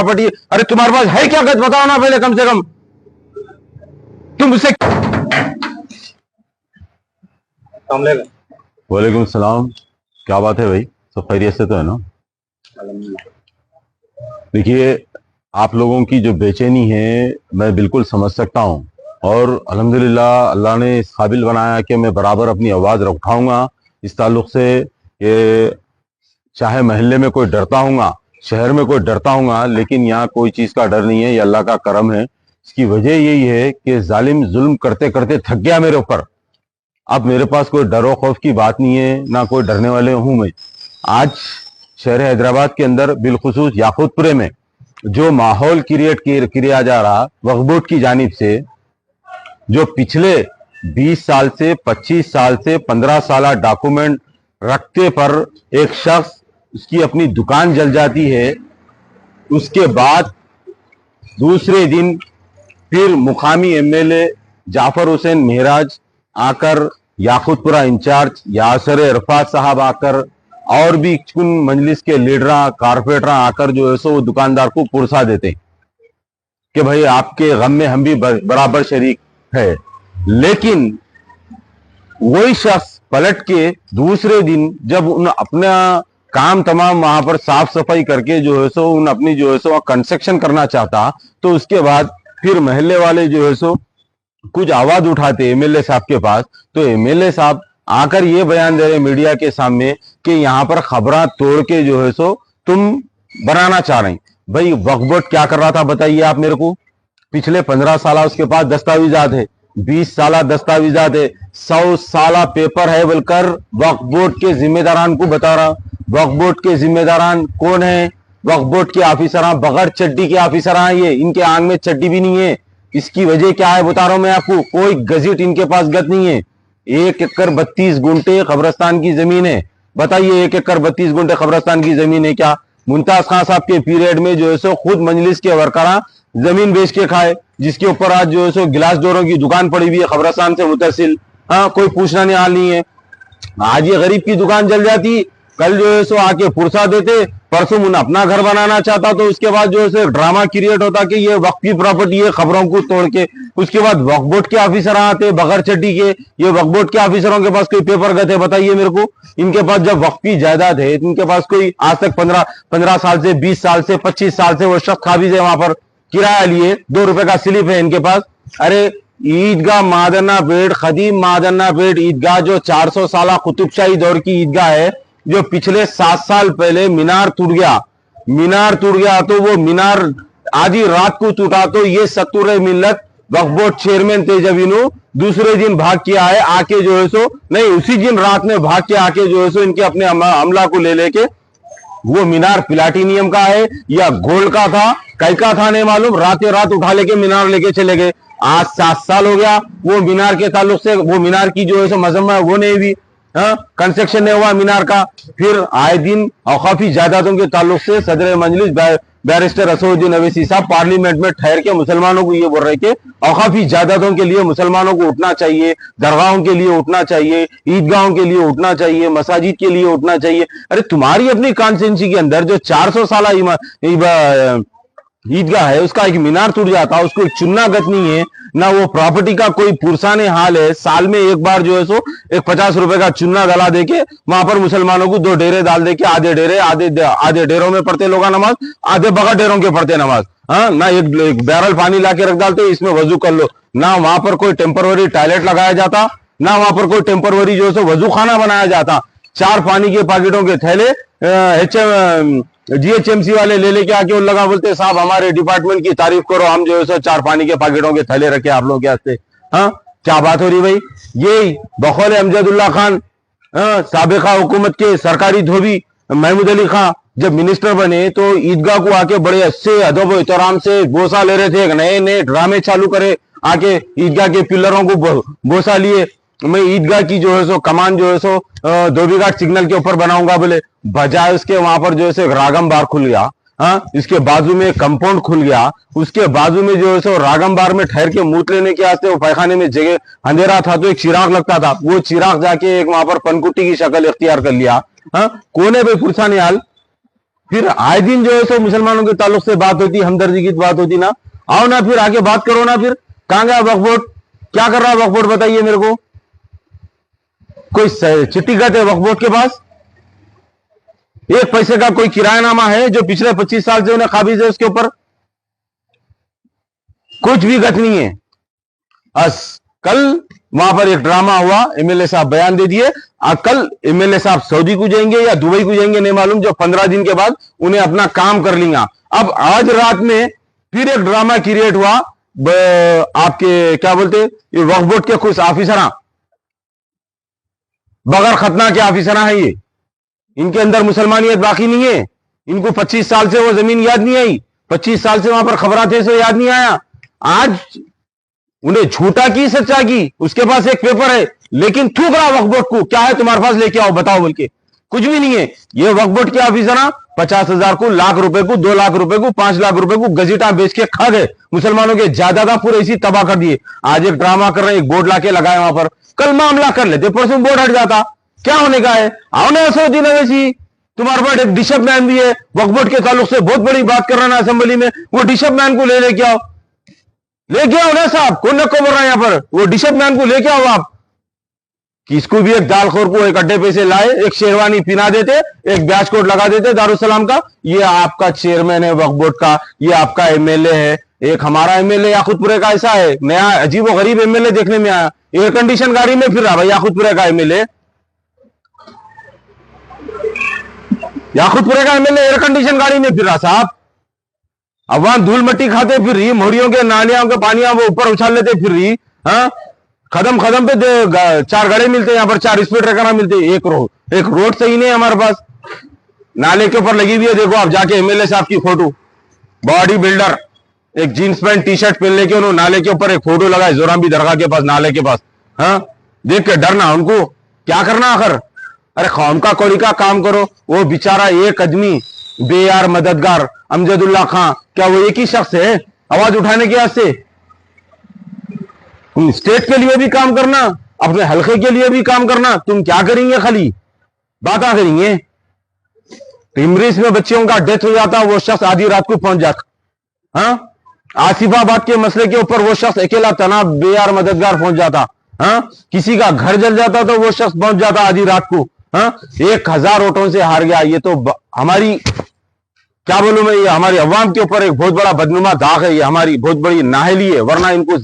Property. अरे तुम्हारे पास है क्या गज बताओ ना पहले, कम से कम तुम मुझसे। वालेकुम सलाम। क्या बात है भाई, सब खैरियत से तो है ना? देखिए, आप लोगों की जो बेचैनी है मैं बिल्कुल समझ सकता हूँ, और अल्हम्दुलिल्लाह अल्लाह ने इस काबिल बनाया कि मैं बराबर अपनी आवाज़ उठाऊंगा इस ताल्लुक से कि चाहे महल्ले में कोई डरता हूँगा, शहर में कोई डरता हूँगा, लेकिन यहाँ कोई चीज़ का डर नहीं है, ये अल्लाह का करम है। इसकी वजह यही है कि जालिम जुल्म करते करते थक गया मेरे ऊपर। अब मेरे पास कोई डरो खौफ की बात नहीं है, ना कोई डरने वाले हूं मैं। आज शहर हैदराबाद के अंदर बिलखुसूस याकूतपुरे में जो माहौल क्रिएट किया जा रहा वक्फ बोर्ड की जानिब से, जो पिछले 20 साल से 25 साल से 15 साल डॉक्यूमेंट रखते पर एक शख्स उसकी अपनी दुकान जल जाती है, उसके बाद दूसरे दिन फिर मुकामी एमएलए जाफर हुसैन महराज आकर, याकूतपुरा इंचार्ज यासर अरफात साहब आकर, और भी कुछ मजलिस के लीडर कारपोरेटर आकर जो है सो वो दुकानदार को पुरसा देते कि भाई आपके गम में हम भी बराबर शरीक है। लेकिन वही शख्स पलट के दूसरे दिन जब उन अपना काम तमाम वहां पर साफ सफाई करके जो है सो उन अपनी जो है सो कंस्ट्रक्शन करना चाहता, तो उसके बाद फिर महल्ले वाले जो है सो कुछ आवाज उठाते एमएलए साहब के पास, तो एमएलए साहब आकर ये बयान दे रहे मीडिया के सामने कि यहाँ पर खबरें तोड़ के जो है सो तुम बनाना चाह रहे। भाई वक्फ बोर्ड क्या कर रहा था बताइए आप मेरे को? पिछले 15 साल उसके पास दस्तावेजात है, 20 साल दस्तावेजात है, 100 साल पेपर है, बोलकर वक्फ बोर्ड के जिम्मेदारान को बता रहा। वक्फ बोर्ड के जिम्मेदारान कौन है? वक्फ बोर्ड के ऑफिसर बगैर चड्डी के ऑफिसर हैं, ये इनके आंग में चड्डी भी नहीं है। इसकी वजह क्या है बता रहा हूं मैं आपको, कोई गजट इनके पास गत नहीं है। 1 एकड़ 32 गुंठे कब्रस्तान की जमीन है। बताइए 1 एकड़ 32 गुंठे कब्रस्तान की जमीन है क्या? मुमताज खान साहब के पीरियड में जो है सो खुद मजलिस के वर्करा जमीन बेच के खाए, जिसके ऊपर आज जो है सो गिलास डोरों की दुकान पड़ी हुई है कब्रस्तान से मुतसिल। हाँ, कोई पूछना नहीं हाल नहीं है। आज ये गरीब की दुकान जल जाती, कल जो है सो आके फुर्सा देते, परसों उन्हें अपना घर बनाना चाहता, तो उसके बाद जो है ड्रामा क्रिएट होता कि ये वक्फ की प्रॉपर्टी है, खबरों को तोड़ के। उसके बाद वक्फ बोर्ड के ऑफिसर आते बगैर चड्डी के। ये वक्फ बोर्ड के ऑफिसरों के पास कोई पेपर गए थे बताइए मेरे को? इनके पास जब वक्फ की जायदाद है, इनके पास कोई आज तक 15 साल से 20 साल से 25 साल से वो शख्स काबिज है, वहां पर किराया लिए 2 रुपए का स्लिप है इनके पास। अरे ईदगाह मादन्ना पेट, खदीम मादन्ना पेट ईदगाह जो 400 साल कुतुबशाही दौर की ईदगाह है, जो पिछले 7 साल पहले मीनार टूट गया, तो वो मीनार आधी रात को टूटा, तो ये सत्तुर मिल्लत वक्फ बोर्ड चेयरमैन थे जब इन्हों दूसरे दिन भाग के आए, आके जो है सो नहीं उसी दिन रात में भाग के आके जो है सो इनके अपने अमला को ले लेके, वो मीनार प्लाटिनियम का है या गोल्ड का था, कई का था नहीं मालूम, रात उठा लेके मीनार लेके चले गए। आज 7 साल हो गया वो मीनार के ताल्लुक से, वो मीनार की जो है सो मजम्मा वो नहीं हुई, कंस्ट्रक्शन नहीं हुआ मीनार का। फिर आए दिन औकाफी जायदादों के ताल्लुक से सदर मजलिस बैरिस्टर असदुद्दीन अवैसी साहब पार्लियामेंट में ठहर के मुसलमानों को ये बोल रहे कि औकाफी जायदादों के लिए मुसलमानों को उठना चाहिए, दरगाहों के लिए उठना चाहिए, ईदगाहों के लिए उठना चाहिए, मसाजिद के लिए उठना चाहिए। अरे तुम्हारी अपनी कॉन्स्टिट्यूंसी के अंदर जो 400 साल ईदगाह है, उसका एक मीनार टूट जाता, उसको एक चुनना गत नहीं है, ना वो प्रॉपर्टी का कोई पुरसाने हाल है। साल में एक बार जो है सो एक 50 रुपए का चुन्ना गला देके वहां पर मुसलमानों को 2 डेरे डाल देके, आधे डेरों में पढ़ते लोग नमाज, आधे बगैर डेरों के पढ़ते नमाज। हाँ ना, एक बैरल पानी लाके रख डालते, इसमें वजू कर लो। ना वहां पर कोई टेम्पररी टॉयलेट लगाया जाता, ना वहां पर कोई टेम्पररी जो है सो वजू खाना बनाया जाता। 4 पानी के पैकेटों के थैले जीएचएमसी वाले ले लेके आके लगा, बोलते साहब हमारे डिपार्टमेंट की तारीफ करो, हम जो है सो 4 पानी के पैकेटों के थैले रखे आप लोगों के वास्ते। हाँ, क्या बात हो रही भाई? ये बखौल अमजदुल्ला खान साबिका हुकूमत के सरकारी धोबी महमूद अली खान जब मिनिस्टर बने, तो ईदगाह को आके बड़े अच्छे अदब व एहतराम से बोसा ले रहे थे। नए ड्रामे चालू करे, आके ईदगाह के पिलरों को बोसा लिए। मैं ईदगाह की जो है सो कमान जो है सो धोबीघाट सिग्नल के ऊपर बनाऊंगा, बोले बजाय उसके वहां पर जो है रागम बार खुल गया। हाँ, इसके बाजू में कंपाउंड खुल गया, उसके बाजू में जो है सो रागम बार में ठहर के मूत लेने के वास्ते वो पैखाने में जगह अंधेरा था, तो एक चिराग लगता था, वो चिराग जाके एक वहां पर पनकुट्टी की शक्ल इख्तियार कर लिया। हाँ, कौन है भाई पुरसानी हाल? फिर आए दिन जो है सो मुसलमानों के ताल्लुक से बात होती, हमदर्दी की बात होती ना। आओ ना फिर आके बात करो ना। फिर कहां गया वक्फ बोर्ड? क्या कर रहा है वक्फ बोर्ड? बताइए मेरे को। कोई चिट्ठी गए थे वक्फ बोर्ड के पास? एक पैसे का कोई किरायानामा है जो पिछले 25 साल से उन्हें काबिज है उसके ऊपर? कुछ भी गत नहीं है। बस कल वहां पर एक ड्रामा हुआ, एमएलए साहब बयान दे दिए। कल एमएलए साहब सऊदी को जाएंगे या दुबई को जाएंगे नहीं मालूम, जो 15 दिन के बाद उन्हें अपना काम कर लेंगे। अब आज रात में फिर एक ड्रामा क्रिएट हुआ। आपके क्या बोलते वक्फ बोर्ड के कुछ ऑफिसर, बगैर खतना के ऑफिसर हैं ये, इनके अंदर मुसलमानियत बाकी नहीं है। इनको 25 साल से वो जमीन याद नहीं आई, 25 साल से वहां पर खबरात थे से याद नहीं आया। आज उन्हें झूठा की सच्चा की, उसके पास एक पेपर है लेकिन थूक रहा वक्फ बोर्ड को, क्या है तुम्हारे पास लेके आओ बताओ बोल के, कुछ भी नहीं है। ये वक्फ बोर्ड के ऑफिसर 50,000 को, लाख रुपए को, 2 लाख रुपए को, 5 लाख रुपए को गजीटा बेच के खा गए। मुसलमानों के जायदाद पूरे इसी तबाह कर दिए। आज एक ड्रामा कर रहे हैं, एक बोर्ड लाके लगाए वहां पर, कल मामला कर लेते, परसों बोर्ड हट जाता। क्या होने का है? आओ ना असदुद्दीन अवैसी, तुम्हारे पास एक डिशप मैन भी है, वक्फ बोर्ड के ताल्लुक से बहुत बड़ी बात कर रहा है असेंबली में, वो डिशप मैन को लेके आओ, लेके आओ ना साहब। कौन नको बोल रहा है यहाँ पर? वो डिशप मैन को लेके आओ आप। किसको भी एक दालखोर को एक अड्डे पे से लाए, एक शेरवानी पिना देते, एक ब्याज कोट लगा देते दारुसलाम का, ये आपका चेयरमैन है वक्फ बोर्ड का, ये आपका एमएलए है। एक हमारा एमएलए याकूतपुरे का ऐसा है, नया अजीब व गरीब एमएलए देखने में आया, एयर कंडीशन गाड़ी में फिर रहा भाई याकूतपुरे का एमएलए। याकूतपुरे का एमएलए एयर कंडीशन गाड़ी में फिर रहा साहब। अब वहां धूल मट्टी खाते फिर रही, मोरियों के नालियों के पानियां वो ऊपर उछाल लेते फिर रही। हाँ, कदम कदम पे 4 गड़े मिलते हैं यहाँ पर, 4 स्पीड ट्रैकर मिलते हैं। एक रोड सही नहीं है हमारे पास, नाले के ऊपर लगी हुई है। देखो आप जाके एमएलए साहब की फोटो, बॉडी बिल्डर, एक जीन्स पैंट टी शर्ट पहन लेके उन्होंने नाले के ऊपर एक फोटो लगाए, जोराबी दरगाह के पास, नाले के पास। हाँ, देख के डरना उनको, क्या करना आखिर? अरे कौम का कौड़ी का काम करो। वो बेचारा एक आदमी बेयार मददगार अमजदुल्ला खां, क्या वो एक ही शख्स है आवाज उठाने के वास्ते? स्टेट के लिए भी काम करना, अपने हल्के के लिए भी काम करना। तुम क्या करेंगे? खाली बातें करेंगे। टिमरीज में बच्चियों का डेथ हो जाता, वो शख्स आधी रात को पहुंच जाता। हाँ, आसिफाबाद के मसले के ऊपर वो शख्स अकेला तना बेयार मददगार पहुंच जाता। हाँ, किसी का घर जल जाता तो वो शख्स पहुंच जाता आधी रात को। हाँ, 1000 वोटों से हार गया। ये तो हमारी क्या बोलूं मैं, ये हमारी अवाम के ऊपर एक बहुत बड़ा बदनुमा दाग है, ये हमारी बहुत बड़ी नाहली है, वरना इनको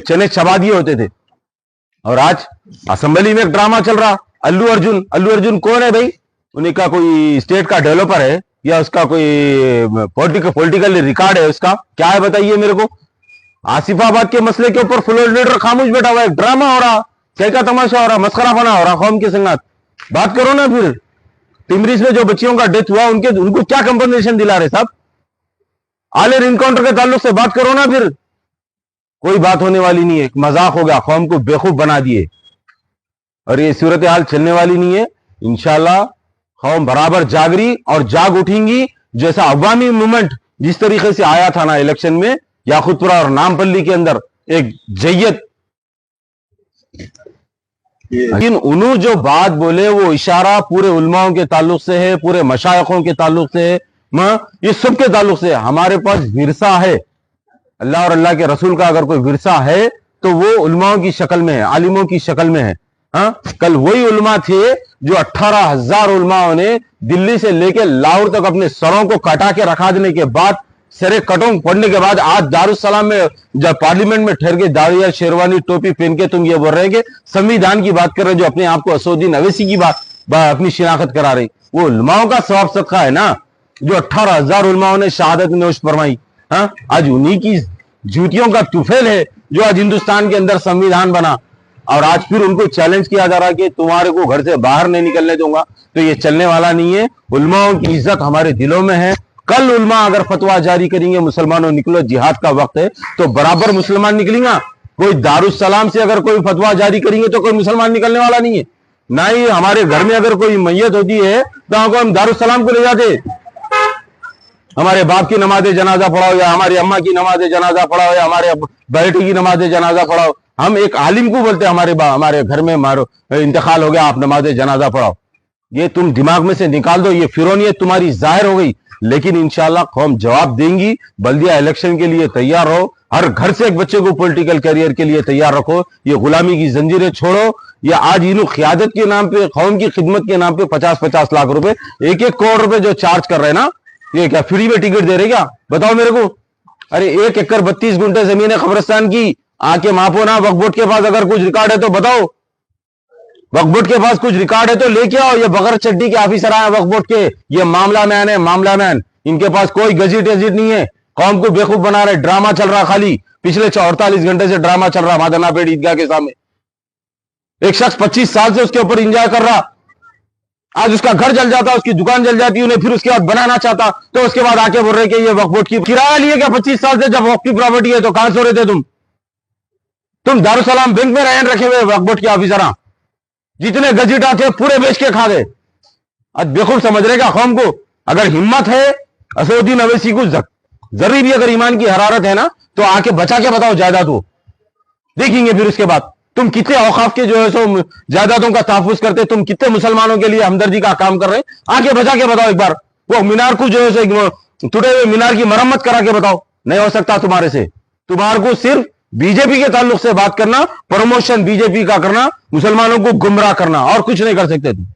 चने चबा दिए होते थे। और आज असेंबली में एक ड्रामा चल रहा। अल्लू अर्जुन कौन है भाई? उन्हीं का कोई स्टेट का डेवलपर है या उसका कोई पॉलिटिकल रिकॉर्ड है उसका? क्या है बताइए मेरे को। आसिफाबाद के मसले के ऊपर फ्लोर लीडर खामोश बैठा हुआ है, ड्रामा हो रहा, क्या का तमाशा हो रहा, मस्करा बना हो रहा कौम के संगात। बात करो ना फिर। टिमरीज में जो बच्चियों का डेथ हुआ उनको क्या कंपनसेशन दिला रहे साहब? आलिर इनकाउंटर के ताल्लुक से बात करो ना फिर। कोई बात होने वाली नहीं है, मजाक हो गया, कौम को बेवकूफ बना दिए और ये सूरत हाल चलने वाली नहीं है। इंशाल्लाह कौम बराबर जागरी और जाग उठेंगी। जैसा अवामी मूवमेंट जिस तरीके से आया था ना इलेक्शन में याकूतपुरा और नामपल्ली के अंदर एक जय्यत, लेकिन उन्होंने जो बात बोले वो इशारा पूरे उलमाओं के ताल्लुक से है, पूरे मशाइखों के ताल्लुक से है, ये सब के ताल्लुक से। हमारे पास विरसा है, अल्लाह और अल्लाह के रसूल का अगर कोई विरसा है तो वो उलमाओं की शक्ल में है, आलिमों की शक्ल में है। हाँ, कल वही उलमा थे जो 18,000 उलमाओं ने दिल्ली से लेकर लाहौर तक अपने सरों को कटा के रखा देने के बाद, सरे कटों पड़ने के बाद आज दारुसलाम में जब पार्लियामेंट में ठहर के दाड़िया शेरवानी टोपी पहन के तुम ये बोल रहे हैं कि संविधान की बात कर रहे हो, जो अपने आप को असदुद्दीन अवैसी की बात अपनी शिनाख्त करा रही। वो उलमाओं का सवाब सदका है ना, जो 18,000 उलमाओं ने शहादत नोश फरमाई। हाँ, आज उन्हीं की जूतियों का तुफेल है जो आज हिंदुस्तान के अंदर संविधान बना। और आज फिर उनको चैलेंज किया जा रहा है कि तुम्हारे को घर से बाहर नहीं निकलने दूंगा, तो ये चलने वाला नहीं है। उलमाओं की इज्जत हमारे दिलों में है। कल उलमा अगर फतवा जारी करेंगे मुसलमानों निकलो जिहाद का वक्त है, तो बराबर मुसलमान निकलेंगे। कोई दारुसलाम से अगर कोई फतवा जारी करेंगे तो कोई मुसलमान निकलने वाला नहीं है। ना ही हमारे घर में अगर कोई मैयत होती है तो हम दारुसलाम को ले जाते, हमारे बाप की नमाज जनाजा पढ़ाओ या हमारी अम्मा की नमाज जनाजा पढ़ाओ या हमारे बेटे की नमाज जनाजा पढ़ाओ। हम एक आलिम को बोलते हमारे घर में मारो इंतकाल हो गया, आप नमाज जनाजा पढ़ाओ। ये तुम दिमाग में से निकाल दो, ये फिरौनियत तुम्हारी जाहिर हो गई। लेकिन इंशाल्लाह कौम जवाब देंगी। बल्दिया इलेक्शन के लिए तैयार रहो, हर घर से एक बच्चे को पॉलिटिकल करियर के लिए तैयार रखो। ये गुलामी की जंजीरें छोड़ो। ये आज इन्हों क़ियादत के नाम पे, कौम की खिदमत के नाम पे 50-50 लाख रुपए, 1-1 करोड़ रुपए जो चार्ज कर रहे हैं ना, ये क्या फ्री में टिकट दे रहे क्या? बताओ मेरे को। अरे 1 एकड़ 32 गुंठे जमीन है कब्रिस्तान की, आके मापो ना। वक्फ बोर्ड के पास अगर कुछ रिकॉर्ड है तो बताओ, वक्फ बोर्ड के पास कुछ रिकॉर्ड है तो लेके आओ। ये बगैर चड्डी के ऑफिसर आए वक्फ बोर्ड के, ये मामला मैन है, मामला मैन। इनके पास कोई गजिट एजिट नहीं है, कौम को बेवकूफ बना रहे। ड्रामा चल रहा, खाली पिछले 48 घंटे से ड्रामा चल रहा मादनापेट ईदगाह के सामने। एक शख्स 25 साल से उसके ऊपर इंजॉय कर रहा, आज उसका घर जल जाता, उसकी दुकान जल जाती, उन्हें फिर उसके बाद बनाना चाहता, तो उसके बाद आके बोल रहे कि ये वक्फ बोर्ड की किराया लिए क्या 25 साल से? जब वक्फ की प्रॉपर्टी है तो कहां सो रहे थे तुम दारुसलाम बैंक में रहन रखे हुए वक्फ बोर्ड के ऑफिसर, जितने गजिटा थे पूरे बेच के खा गए। आज बेवकूफ समझ रहे क्या कौम को? अगर हिम्मत है असदुद्दीन अवैसी को जरूरी भी अगर ईमान की हरारत है ना, तो आके बचा के बताओ जायदाद को, देखेंगे फिर उसके बाद तुम कितने औकाफ के जो है सो जायदादों का तहफुज करते, तुम कितने मुसलमानों के लिए हमदर्दी का काम कर रहे हैं। आके बचा के बताओ एक बार। वो मीनार को जो है सो टूटे हुए मीनार की मरम्मत करा के बताओ। नहीं हो सकता तुम्हारे से। तुम्हारे को सिर्फ बीजेपी के ताल्लुक से बात करना, प्रमोशन बीजेपी का करना, मुसलमानों को गुमराह करना, और कुछ नहीं कर सकते तुम।